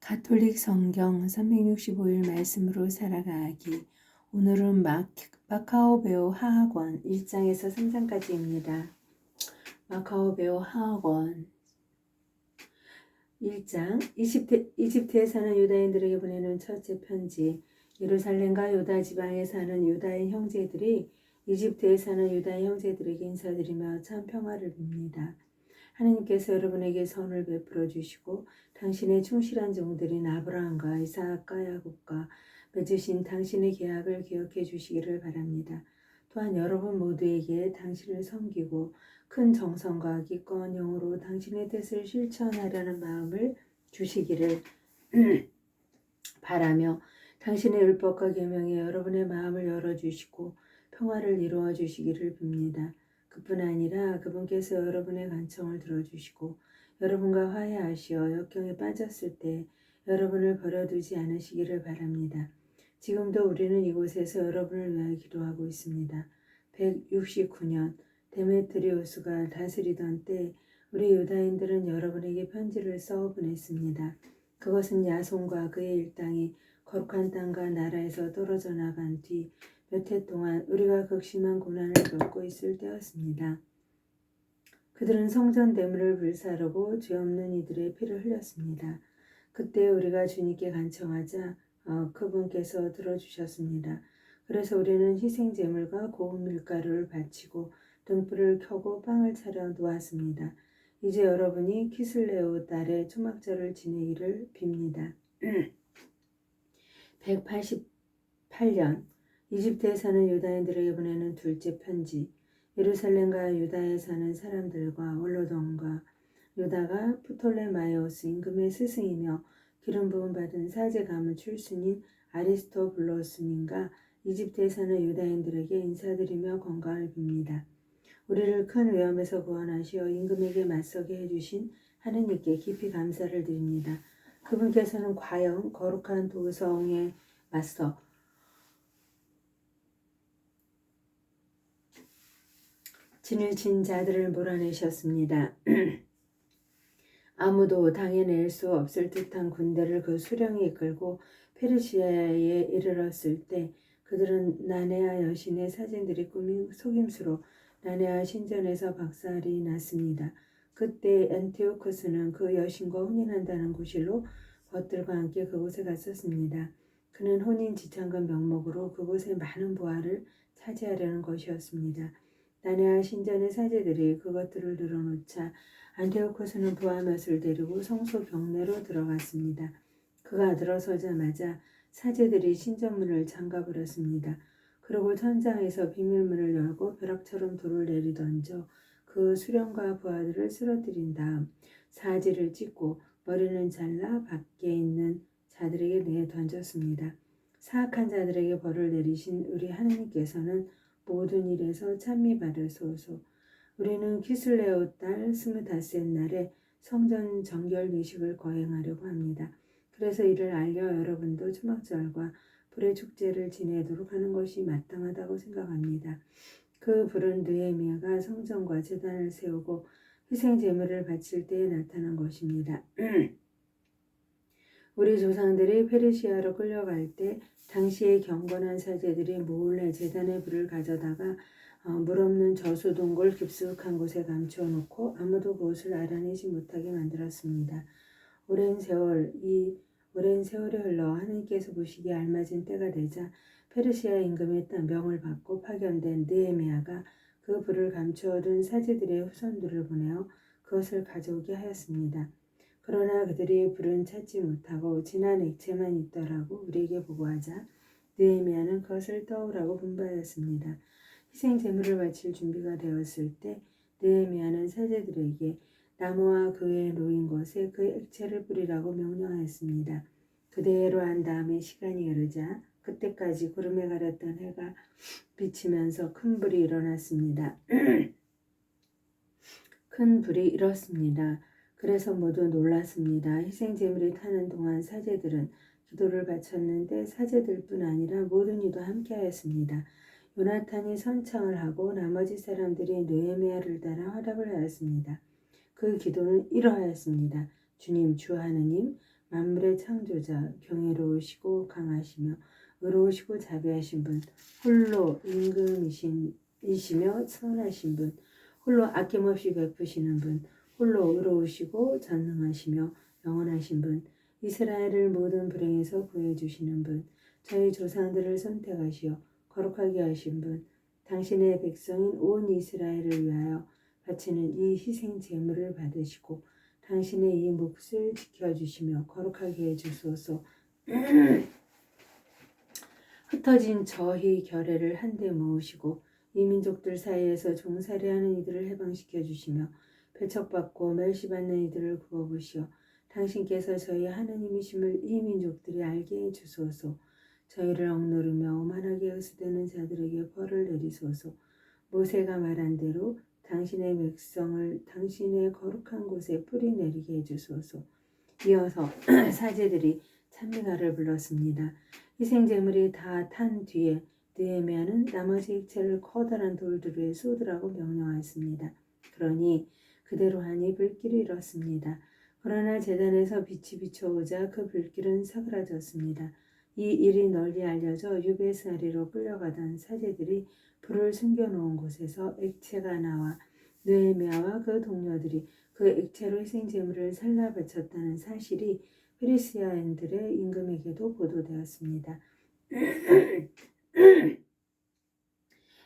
가톨릭 성경 365일 말씀으로 살아가기. 오늘은 마카오 배우 하학원 1장에서 3장까지입니다. 마카오 배우 하학원 1장 이집트에 사는 유다인들에게 보내는 첫째 편지. 예루살렘과 유다 지방에 사는 유다인 형제들이 이집트에 사는 유다인 형제들에게 인사드리며 참 평화를 빕니다. 하느님께서 여러분에게 선을 베풀어 주시고 당신의 충실한 종들인 아브라함과 이삭과 야곱과 맺으신 당신의 계약을 기억해 주시기를 바랍니다. 또한 여러분 모두에게 당신을 섬기고 큰 정성과 기꺼운 영으로 당신의 뜻을 실천하려는 마음을 주시기를 바라며 당신의 율법과 계명에 여러분의 마음을 열어주시고 평화를 이루어 주시기를 빕니다. 그뿐 아니라 그분께서 여러분의 간청을 들어주시고 여러분과 화해하시어 역경에 빠졌을 때 여러분을 버려두지 않으시기를 바랍니다. 지금도 우리는 이곳에서 여러분을 위하여 기도하고 있습니다. 169년 데메트리우스가 다스리던 때 우리 유다인들은 여러분에게 편지를 써 보냈습니다. 그것은 야손과 그의 일당이 거룩한 땅과 나라에서 떨어져 나간 뒤 몇 해 동안 우리가 극심한 고난을 겪고 있을 때였습니다. 그들은 성전 대문을 불사르고 죄 없는 이들의 피를 흘렸습니다. 그때 우리가 주님께 간청하자 그분께서 들어주셨습니다. 그래서 우리는 희생 제물과 고운 밀가루를 바치고 등불을 켜고 빵을 차려 놓았습니다. 이제 여러분이 키슬레오 달의 초막절을 지내기를 빕니다. 188년 이집트에 사는 유다인들에게 보내는 둘째 편지. 예루살렘과 유다에 사는 사람들과 원로동과 유다가 프톨레마이오스 임금의 스승이며 기름 부음 받은 사제 가문 출신인 아리스토블로스님과 이집트에 사는 유다인들에게 인사드리며 건강을 빕니다. 우리를 큰 위험에서 구원하시어 임금에게 맞서게 해주신 하느님께 깊이 감사를 드립니다. 그분께서는 과연 거룩한 도성에 맞서 진을 친 자들을 몰아내셨습니다. 아무도 당해낼 수 없을 듯한 군대를 그 수령이 이끌고 페르시아에 이르렀을 때 그들은 나네아 여신의 사진들이 꾸민 속임수로 나네아 신전에서 박살이 났습니다. 그때 안티오쿠스는 그 여신과 혼인한다는 구실로 벗들과 함께 그곳에 갔었습니다. 그는 혼인 지창금 명목으로 그곳의 많은 부하를 차지하려는 것이었습니다. 나네아 신전의 사제들이 그것들을 늘어놓자 안티오코스는 부하 몇을 데리고 성소 경내로 들어갔습니다. 그가 들어서자마자 사제들이 신전문을 잠가버렸습니다. 그리고 천장에서 비밀문을 열고 벼락처럼 돌을 내리던져 그 수령과 부하들을 쓰러뜨린 다음 사지를 찢고 머리는 잘라 밖에 있는 자들에게 내던졌습니다. 사악한 자들에게 벌을 내리신 우리 하느님께서는 모든 일에서 찬미 받으소서. 우리는 키슬레오 달 25째 날에 성전 정결 미식을 거행하려고 합니다. 그래서 이를 알려 여러분도 초막절과 불의 축제를 지내도록 하는 것이 마땅하다고 생각합니다. 그 불은 느헤미야가 성전과 제단을 세우고 희생 제물을 바칠 때에 나타난 것입니다. 우리 조상들이 페르시아로 끌려갈 때 당시의 경건한 사제들이 몰래 제단의 불을 가져다가 물 없는 저수동굴 깊숙한 곳에 감춰놓고 아무도 그곳을 알아내지 못하게 만들었습니다. 오랜 세월이 흘러 하느님께서 보시기에 알맞은 때가 되자 페르시아 임금의 명을 받고 파견된 느헤미야가 그 불을 감춰둔 사제들의 후손들을 보내어 그것을 가져오게 하였습니다. 그러나 그들이 불은 찾지 못하고 진한 액체만 있더라고 우리에게 보고하자 느헤미야는 그것을 떠오라고 분부하였습니다. 희생 제물을 바칠 준비가 되었을 때 느헤미야는 사제들에게 나무와 그 위에 놓인 것에 그 액체를 뿌리라고 명령하였습니다. 그대로 한 다음에 시간이 흐르자 그때까지 구름에 가렸던 해가 비치면서 큰 불이 일어났습니다. 큰 불이 일었습니다. 그래서 모두 놀랐습니다. 희생 제물이 타는 동안 사제들은 기도를 바쳤는데 사제들뿐 아니라 모든 이도 함께하였습니다. 요나탄이 선창을 하고 나머지 사람들이 느헤미야를 따라 화답을 하였습니다. 그 기도는 이러하였습니다. 주님 주 하느님 만물의 창조자, 경이로우시고 강하시며 의로우시고 자비하신 분, 홀로 임금이시며 선하신 분, 홀로 아낌없이 베푸시는 분, 홀로 의로우시고 전능하시며 영원하신 분, 이스라엘을 모든 불행에서 구해주시는 분, 저희 조상들을 선택하시어 거룩하게 하신 분, 당신의 백성인 온 이스라엘을 위하여 바치는 이 희생 제물을 받으시고 당신의 이 몫을 지켜주시며 거룩하게 해주소서. 흩어진 저희 결례를 한데 모으시고 이 민족들 사이에서 종살이하는 이들을 해방시켜 주시며 배척받고 멸시받는 이들을 구워보시어 당신께서 저희 하느님이심을 이 민족들이 알게 해주소서. 저희를 억누르며 오만하게 의수되는 자들에게 벌을 내리소서. 모세가 말한 대로 당신의 백성을 당신의 거룩한 곳에 뿌리내리게 해주소서. 이어서 사제들이 찬미가를 불렀습니다. 희생제물이 다 탄 뒤에 느헤미야는 나머지 액체를 커다란 돌들에 쏟으라고 명령하였습니다. 그러니 그대로 하니 불길이 일었습니다. 그러나 제단에서 빛이 비춰오자 그 불길은 사그라졌습니다. 이 일이 널리 알려져 유배사리로 끌려가던 사제들이 불을 숨겨놓은 곳에서 액체가 나와 느헤미야와 그 동료들이 그 액체로 희생제물을 살라 바쳤다는 사실이 페리시아인들의 임금에게도 보도되었습니다.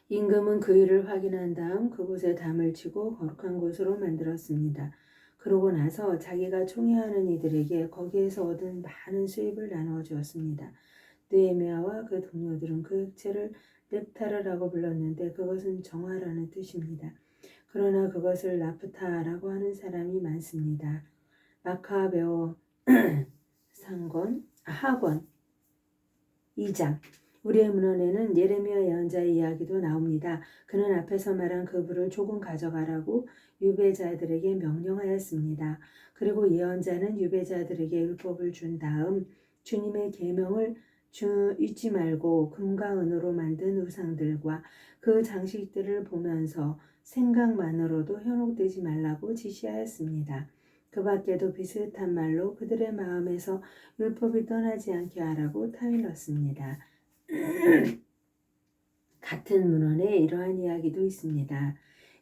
임금은 그 일을 확인한 다음 그곳에 담을 치고 거룩한 곳으로 만들었습니다. 그러고 나서 자기가 총애하는 이들에게 거기에서 얻은 많은 수입을 나누어 주었습니다. 느헤미야와 그 동료들은 그 액체를 렙타르라고 불렀는데 그것은 정화라는 뜻입니다. 그러나 그것을 나프타라고 하는 사람이 많습니다. 마카베오 하권 2장. 우리의 문헌에는 예레미야 예언자의 이야기도 나옵니다. 그는 앞에서 말한 그 불을 조금 가져가라고 유배자들에게 명령하였습니다. 그리고 예언자는 유배자들에게 율법을 준 다음 주님의 계명을 잊지 말고 금과 은으로 만든 우상들과 그 장식들을 보면서 생각만으로도 현혹되지 말라고 지시하였습니다. 그 밖에도 비슷한 말로 그들의 마음에서 율법이 떠나지 않게 하라고 타일렀습니다. 같은 문헌에 이러한 이야기도 있습니다.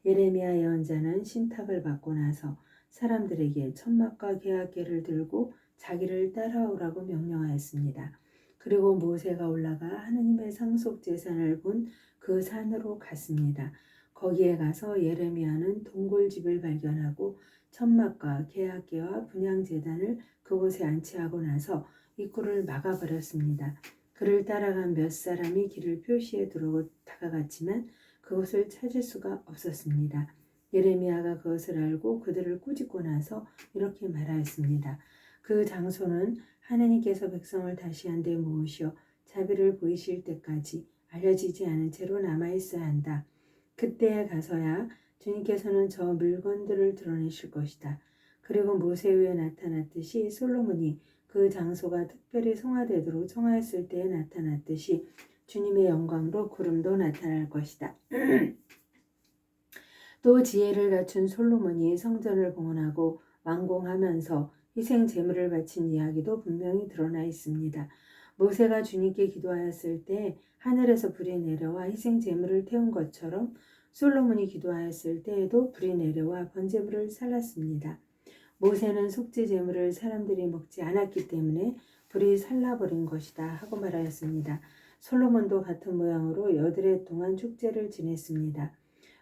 예레미야 예언자는 신탁을 받고 나서 사람들에게 천막과 계약계를 들고 자기를 따라오라고 명령하였습니다. 그리고 모세가 올라가 하느님의 상속재산을 본 그 산으로 갔습니다. 거기에 가서 예레미야는 동굴집을 발견하고 천막과 계약계와 분향제단을 그곳에 안치하고 나서 입구를 막아버렸습니다. 그를 따라간 몇 사람이 길을 표시해 두르고 다가갔지만 그것을 찾을 수가 없었습니다. 예레미야가 그것을 알고 그들을 꾸짖고 나서 이렇게 말하였습니다. 그 장소는 하느님께서 백성을 다시 한데 모으시어 자비를 보이실 때까지 알려지지 않은 채로 남아있어야 한다. 그때에 가서야 주님께서는 저 물건들을 드러내실 것이다. 그리고 모세 위에 나타났듯이 솔로몬이 그 장소가 특별히 성화되도록 청하였을 때에 나타났듯이 주님의 영광으로 구름도 나타날 것이다. 또 지혜를 갖춘 솔로몬이 성전을 봉헌하고 완공하면서 희생 제물을 바친 이야기도 분명히 드러나 있습니다. 모세가 주님께 기도하였을 때 하늘에서 불이 내려와 희생 제물을 태운 것처럼 솔로몬이 기도하였을 때에도 불이 내려와 번제물을 살랐습니다. 모세는 속죄 제물을 사람들이 먹지 않았기 때문에 불이 살라버린 것이다 하고 말하였습니다. 솔로몬도 같은 모양으로 여드레 동안 축제를 지냈습니다.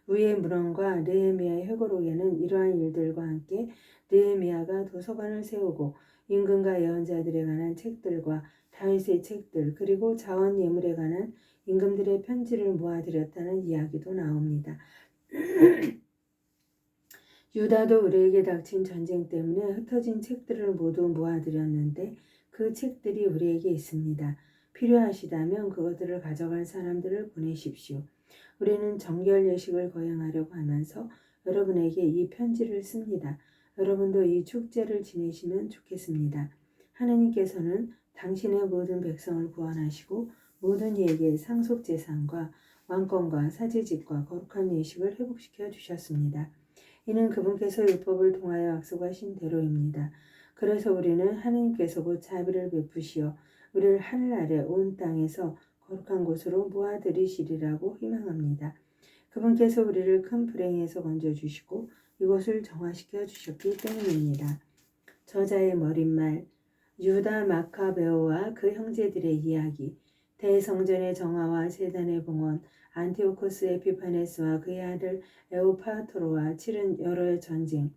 위의 문헌과 느헤미야의 회고록에는 이러한 일들과 함께 느헤미야가 도서관을 세우고 임금과 예언자들에 관한 책들과 다윗의 책들 그리고 자원 예물에 관한 임금들의 편지를 모아들였다는 이야기도 나옵니다. 유다도 우리에게 닥친 전쟁 때문에 흩어진 책들을 모두 모아들였는데 그 책들이 우리에게 있습니다. 필요하시다면 그것들을 가져갈 사람들을 보내십시오. 우리는 정결 예식을 거행하려고 하면서 여러분에게 이 편지를 씁니다. 여러분도 이 축제를 지내시면 좋겠습니다. 하느님께서는 당신의 모든 백성을 구원하시고 모든 이에게 상속재산과 왕권과 사제직과 거룩한 예식을 회복시켜 주셨습니다. 이는 그분께서 율법을 통하여 약속하신 대로입니다. 그래서 우리는 하느님께서 곧 자비를 베푸시어 우리를 하늘 아래 온 땅에서 거룩한 곳으로 모아들이시리라고 희망합니다. 그분께서 우리를 큰 불행에서 건져주시고 이곳을 정화시켜 주셨기 때문입니다. 저자의 머릿말, 유다 마카베오와 그 형제들의 이야기, 대성전의 정화와 제단의 봉헌, 안티오코스 에피파네스와 그의 아들 에우파토로와 치른 여러 전쟁,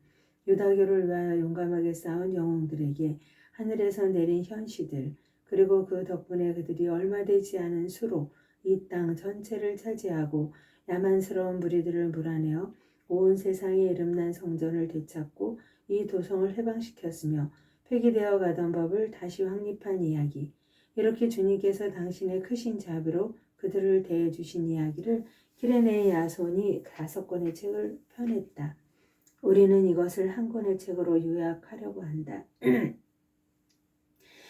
유다교를 위하여 용감하게 싸운 영웅들에게 하늘에서 내린 현시들, 그리고 그 덕분에 그들이 얼마 되지 않은 수로 이 땅 전체를 차지하고 야만스러운 무리들을 몰아내어 온 세상에 이름난 성전을 되찾고 이 도성을 해방시켰으며 폐기되어 가던 법을 다시 확립한 이야기. 이렇게 주님께서 당신의 크신 자비로 그들을 대해 주신 이야기를 키레네의 야손이 5권의 책을 펴냈다. 우리는 이것을 한 권의 책으로 요약하려고 한다.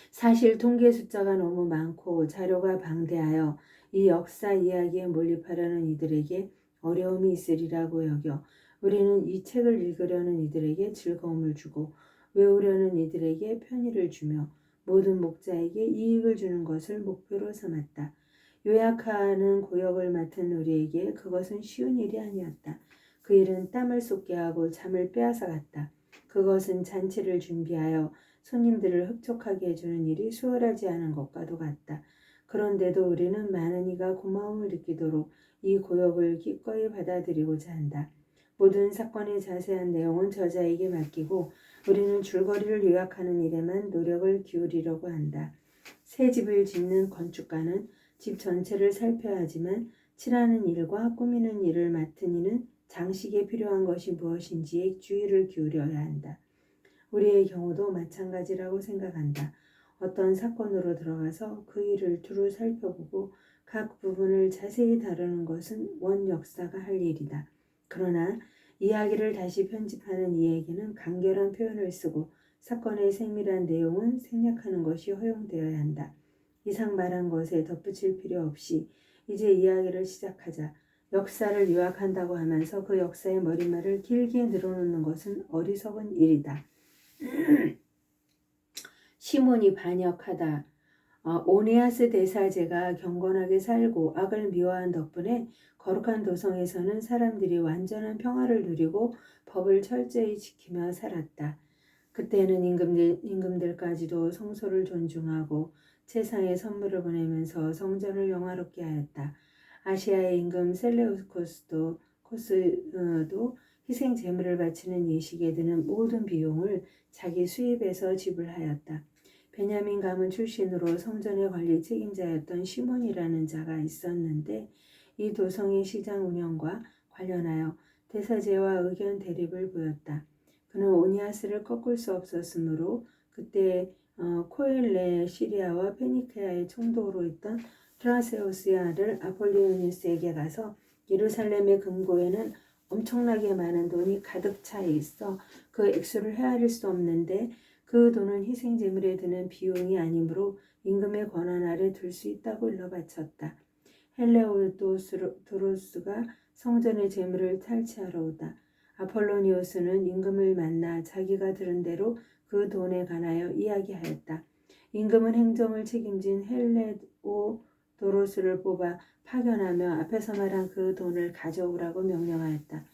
사실 통계 숫자가 너무 많고 자료가 방대하여 이 역사 이야기에 몰입하려는 이들에게 어려움이 있으리라고 여겨 우리는 이 책을 읽으려는 이들에게 즐거움을 주고 외우려는 이들에게 편의를 주며 모든 목자에게 이익을 주는 것을 목표로 삼았다. 요약하는 고역을 맡은 우리에게 그것은 쉬운 일이 아니었다. 그 일은 땀을 쏟게 하고 잠을 빼앗아 갔다. 그것은 잔치를 준비하여 손님들을 흡족하게 해주는 일이 수월하지 않은 것과도 같다. 그런데도 우리는 많은 이가 고마움을 느끼도록 이 고역을 기꺼이 받아들이고자 한다. 모든 사건의 자세한 내용은 저자에게 맡기고 우리는 줄거리를 요약하는 일에만 노력을 기울이려고 한다. 새 집을 짓는 건축가는 집 전체를 살펴야 하지만 칠하는 일과 꾸미는 일을 맡은 이는 장식에 필요한 것이 무엇인지에 주의를 기울여야 한다. 우리의 경우도 마찬가지라고 생각한다. 어떤 사건으로 들어가서 그 일을 두루 살펴보고 각 부분을 자세히 다루는 것은 원 역사가 할 일이다. 그러나 이야기를 다시 편집하는 이에게는 간결한 표현을 쓰고 사건의 세밀한 내용은 생략하는 것이 허용되어야 한다. 이상 말한 것에 덧붙일 필요 없이 이제 이야기를 시작하자. 역사를 요약한다고 하면서 그 역사의 머릿말을 길게 늘어놓는 것은 어리석은 일이다. 시몬이 반역하다. 오네아스 대사제가 경건하게 살고 악을 미워한 덕분에 거룩한 도성에서는 사람들이 완전한 평화를 누리고 법을 철저히 지키며 살았다. 그때는 임금들까지도 성소를 존중하고 세상에 선물을 보내면서 성전을 영화롭게 하였다. 아시아의 임금 셀레우코스도 희생 제물을 바치는 예식에 드는 모든 비용을 자기 수입에서 지불하였다. 베냐민 가문 출신으로 성전의 관리 책임자였던 시몬이라는 자가 있었는데 이 도성의 시장 운영과 관련하여 대사제와 의견 대립을 보였다. 그는 오니아스를 꺾을 수 없었으므로 그때 코엘레 시리아와 페니케아의 총독으로 있던 트라세우스의 아들 아폴리오니스에게 가서 예루살렘의 금고에는 엄청나게 많은 돈이 가득 차 있어 그 액수를 헤아릴 수 없는데 그 돈은 희생제물에 드는 비용이 아니므로 임금의 권한 아래 둘 수 있다고 일러 바쳤다. 헬레오도로스가 성전의 제물을 탈취하러 오다. 아폴로니오스는 임금을 만나 자기가 들은 대로 그 돈에 관하여 이야기하였다. 임금은 행정을 책임진 헬레오도로스를 뽑아 파견하며 앞에서 말한 그 돈을 가져오라고 명령하였다.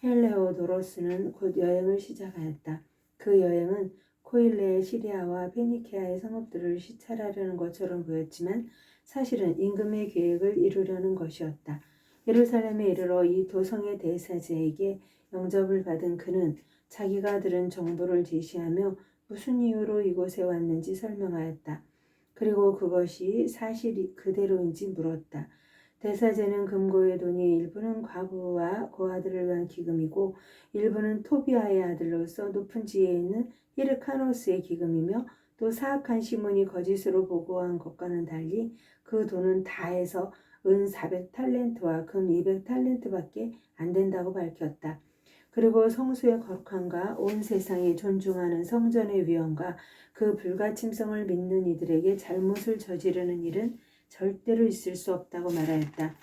헬레오도로스는 곧 여행을 시작하였다. 그 여행은 코일레의 시리아와 페니케아의 성읍들을 시찰하려는 것처럼 보였지만 사실은 임금의 계획을 이루려는 것이었다. 예루살렘에 이르러 이 도성의 대사제에게 영접을 받은 그는 자기가 들은 정보를 제시하며 무슨 이유로 이곳에 왔는지 설명하였다. 그리고 그것이 사실이 그대로인지 물었다. 대사제는 금고의 돈이 일부는 과부와 고아들을 위한 기금이고 일부는 토비아의 아들로서 높은 지혜에 있는 히르카노스의 기금이며 또 사악한 시몬이 거짓으로 보고한 것과는 달리 그 돈은 다 해서 은 400탈렌트와 금 200탈렌트밖에 안 된다고 밝혔다. 그리고 성수의 거룩함과 온 세상이 존중하는 성전의 위엄과 그 불가침성을 믿는 이들에게 잘못을 저지르는 일은 절대로 있을 수 없다고 말하였다.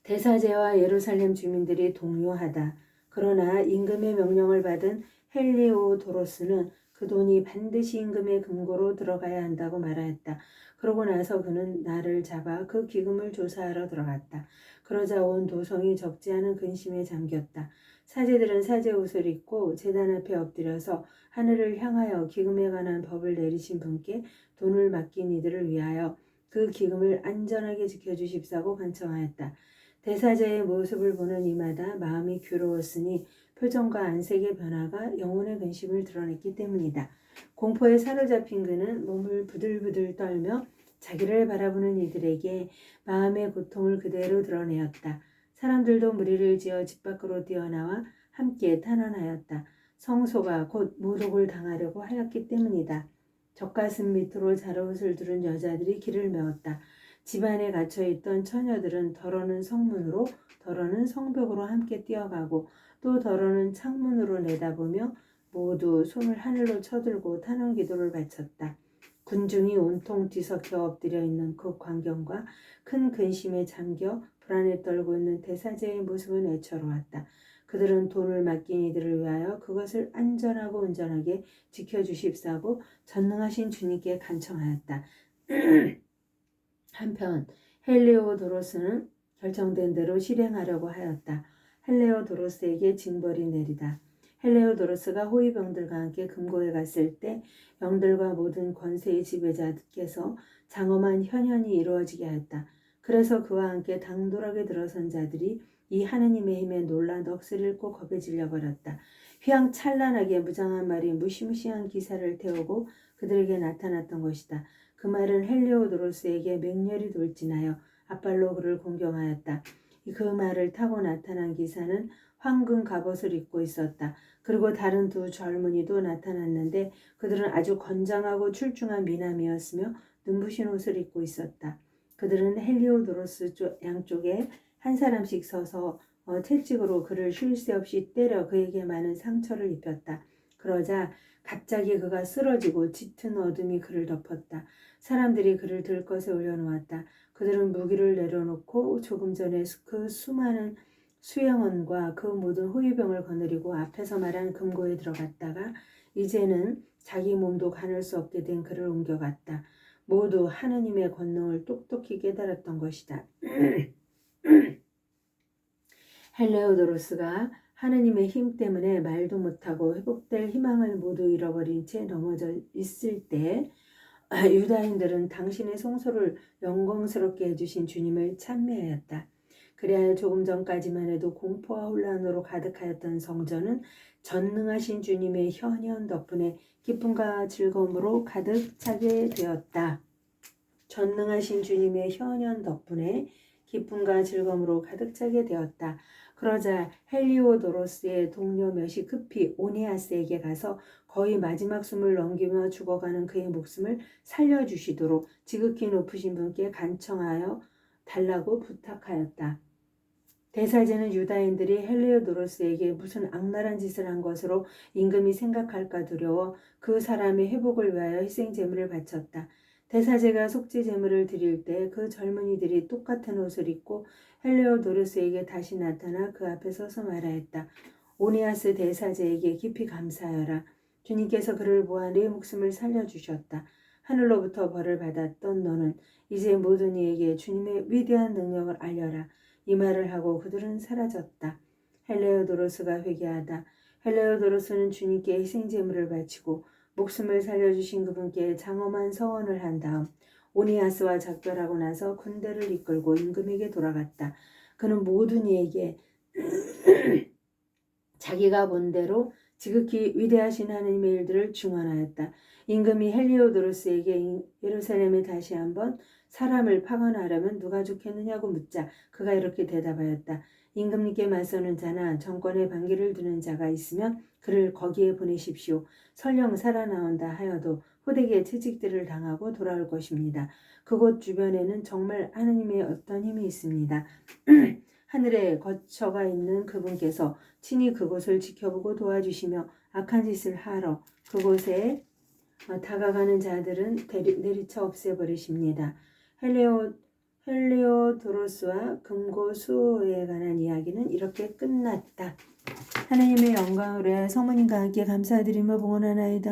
대사제와 예루살렘 주민들이 동요하다. 그러나 임금의 명령을 받은 헬리오도로스는 그 돈이 반드시 임금의 금고로 들어가야 한다고 말하였다. 그러고 나서 그는 나를 잡아 그 기금을 조사하러 들어갔다. 그러자 온 도성이 적지 않은 근심에 잠겼다. 사제들은 사제 옷을 입고 제단 앞에 엎드려서 하늘을 향하여 기금에 관한 법을 내리신 분께 돈을 맡긴 이들을 위하여 그 기금을 안전하게 지켜주십사고 간청하였다. 대사제의 모습을 보는 이마다 마음이 괴로웠으니 표정과 안색의 변화가 영혼의 근심을 드러냈기 때문이다. 공포에 사로잡힌 그는 몸을 부들부들 떨며 자기를 바라보는 이들에게 마음의 고통을 그대로 드러내었다. 사람들도 무리를 지어 집 밖으로 뛰어나와 함께 탄원하였다. 성소가 곧 모독을 당하려고 하였기 때문이다. 젖가슴 밑으로 자라옷을 두른 여자들이 길을 메웠다. 집안에 갇혀있던 처녀들은 더러는 성문으로 더러는 성벽으로 함께 뛰어가고 또 더러는 창문으로 내다보며 모두 손을 하늘로 쳐들고 탄원 기도를 바쳤다. 군중이 온통 뒤섞여 엎드려 있는 그 광경과 큰 근심에 잠겨 불안에 떨고 있는 대사제의 모습은 애처로웠다. 그들은 돈을 맡긴 이들을 위하여 그것을 안전하고 온전하게 지켜주십사고 전능하신 주님께 간청하였다. 한편 헬리오도로스는 결정된 대로 실행하려고 하였다. 헬리오도로스에게 징벌이 내리다. 헬리오도로스가 호위병들과 함께 금고에 갔을 때 영들과 모든 권세의 지배자께서 장엄한 현현이 이루어지게 하였다. 그래서 그와 함께 당돌하게 들어선 자들이 이 하느님의 힘에 놀라 넋을 잃고 겁에 질려버렸다. 휘황찬란하게 무장한 말이 무시무시한 기사를 태우고 그들에게 나타났던 것이다. 그 말은 헬리오도로스에게 맹렬히 돌진하여 앞발로 그를 공경하였다. 그 말을 타고 나타난 기사는 황금 갑옷을 입고 있었다. 그리고 다른 두 젊은이도 나타났는데 그들은 아주 건장하고 출중한 미남이었으며 눈부신 옷을 입고 있었다. 그들은 헬리오도로스 양쪽에 한 사람씩 서서 채찍으로 그를 쉴 새 없이 때려 그에게 많은 상처를 입혔다. 그러자 갑자기 그가 쓰러지고 짙은 어둠이 그를 덮었다. 사람들이 그를 들것에 올려놓았다. 그들은 무기를 내려놓고 조금 전에 그 수많은 수행원과 그 모든 호위병을 거느리고 앞에서 말한 금고에 들어갔다가 이제는 자기 몸도 가눌 수 없게 된 그를 옮겨갔다. 모두 하느님의 권능을 똑똑히 깨달았던 것이다. 헬레오도로스가 하느님의 힘 때문에 말도 못하고 회복될 희망을 모두 잃어버린 채 넘어져 있을 때 유다인들은 당신의 성소를 영광스럽게 해주신 주님을 찬미하였다. 그래야 조금 전까지만 해도 공포와 혼란으로 가득하였던 성전은 전능하신 주님의 현현 덕분에 기쁨과 즐거움으로 가득 차게 되었다. 전능하신 주님의 현현 덕분에 기쁨과 즐거움으로 가득 차게 되었다. 그러자 헬리오도로스의 동료 몇이 급히 오네아스에게 가서 거의 마지막 숨을 넘기며 죽어가는 그의 목숨을 살려주시도록 지극히 높으신 분께 간청하여 달라고 부탁하였다. 대사제는 유다인들이 헬리오도로스에게 무슨 악랄한 짓을 한 것으로 임금이 생각할까 두려워 그 사람의 회복을 위하여 희생제물을 바쳤다. 대사제가 속죄제물을 드릴 때 그 젊은이들이 똑같은 옷을 입고 헬리오도로스에게 다시 나타나 그 앞에 서서 말하였다. 오네아스 대사제에게 깊이 감사하여라. 주님께서 그를 보아 네 목숨을 살려주셨다. 하늘로부터 벌을 받았던 너는 이제 모든 이에게 주님의 위대한 능력을 알려라. 이 말을 하고 그들은 사라졌다. 헬레오도로스가 회개하다. 헬레오도로스는 주님께 희생제물을 바치고 목숨을 살려주신 그분께 장엄한 서원을 한 다음 오니아스와 작별하고 나서 군대를 이끌고 임금에게 돌아갔다. 그는 모든 이에게 자기가 본 대로 지극히 위대하신 하느님의 일들을 증언하였다. 임금이 헬리오도로스에게 예루살렘에 다시 한번 사람을 파견하려면 누가 좋겠느냐고 묻자 그가 이렇게 대답하였다. 임금님께 맞서는 자나 정권에 반기를 두는 자가 있으면 그를 거기에 보내십시오. 설령 살아나온다 하여도 호되게 채찍들을 당하고 돌아올 것입니다. 그곳 주변에는 정말 하느님의 어떤 힘이 있습니다. 하늘에 거처가 있는 그분께서 친히 그곳을 지켜보고 도와주시며 악한 짓을 하러 그곳에 다가가는 자들은 내리쳐 없애버리십니다. 헬리오도로스와 금고 수호에 관한 이야기는 이렇게 끝났다. 하나님의 영광을 위해 성모님과 함께 감사드리며 봉헌하나이다.